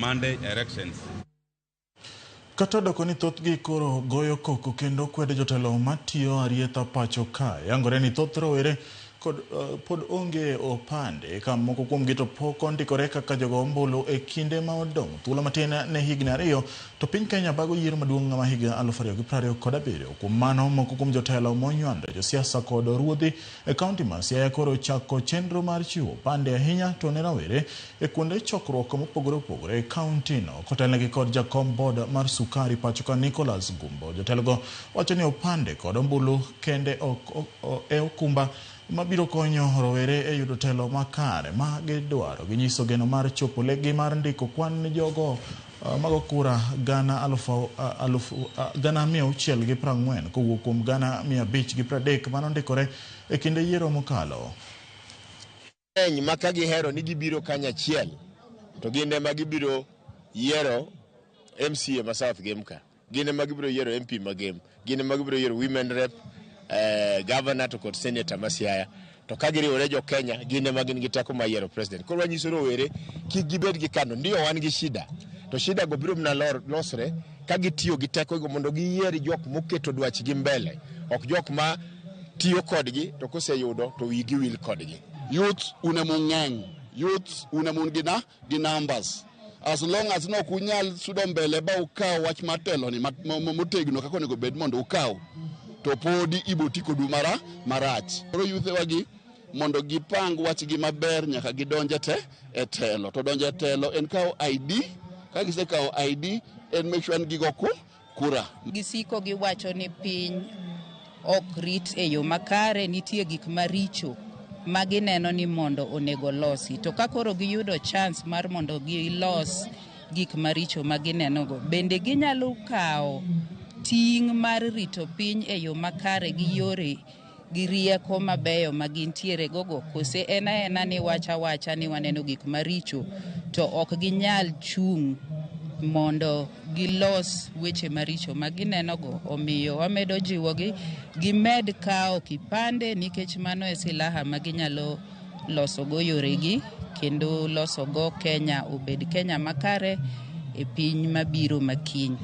Monday elections. Kata doko ni thoth gi koro goyo koko kendo kwede jotelo matiyo arietha pacho ka yangore ni thoth rowere pod onge opande ka moko kuom gi to pok ondikore kaka jogo ombulu e kinde ma odong' thuolo matin ne higni 2 to piny Kenya bago yiero maduong' ma higa 2027. Kuom mano moko kuom jotelo monywando josiasa kod ruodhi e kaunti ma Siaya koro chako chenro mar chiwo opande ahinya to ne rawere e kuonde chokruok mopogore opogore e kaunti no kotelnegi kod jakom board mar sukari pacho ka Nicholas Gumbo. Jotelogo wacho ni opande kod ombulu kende e okumba mabiro konyo rowere e yudo telo makare ma gidwaro. Ginyiso geno mar chopo legi mar ndiko kwan jogo mago kura gana 640 kowuok kuom gana 530 manondikore e kinde yiero mokalo. Maka gihero ni gibiro kanyachiel to ginde ma gibiro yiero MCA ma South Gemka, ginde ma gibiro yiero MP ma Gem, ginde ma gibiro yiero women rep, governor to kod senator ma Siaya, to ka giriwore jo Kenya ginde ma gin gi teko ma yiero president. Koro wanyiso rowere kik gibed gi kando, ndio wan gi shida to shida go biro na losre ka gitiyo gi teko go mondo giyier jok moketo dwachgi mbele, ok jok ma tiyo kodgi to koseyudo to wigi wil kodgi. Youth unemung'eny, youth unemun gi numbers. As long as no kunyal sudo mbele ba ukaw wach matelo ni motegno kako nego bed mondo ukaw to podi ibotiko du marach. Koro youth wagi mondo gipang wachgi maber nyaka gidonje e telo. To donje e telo en kaw ID, ka gisekaw ID en make sure gigo kura. Gisiko giwacho ni piny ok rit e yo makare, nitie gik maricho magineno ni mondo onego losi. To ka koro giyudo chance mar mondo gilos gik maricho magineno go, bende ginyalo kawo ting' mar rito piny e yo makare gi yore gi rieko mabeyo magintiere gogo, kose ena ni wacha ni waneno gik maricho to ok ginyal chung' mondo gilos weche maricho magineno go. Omiyo wamedo jiwogi gimed kawo kipande nikech mano e silaha maginyalo loso go yoregi kendo loso go Kenya obed Kenya makare e piny mabiro makiny.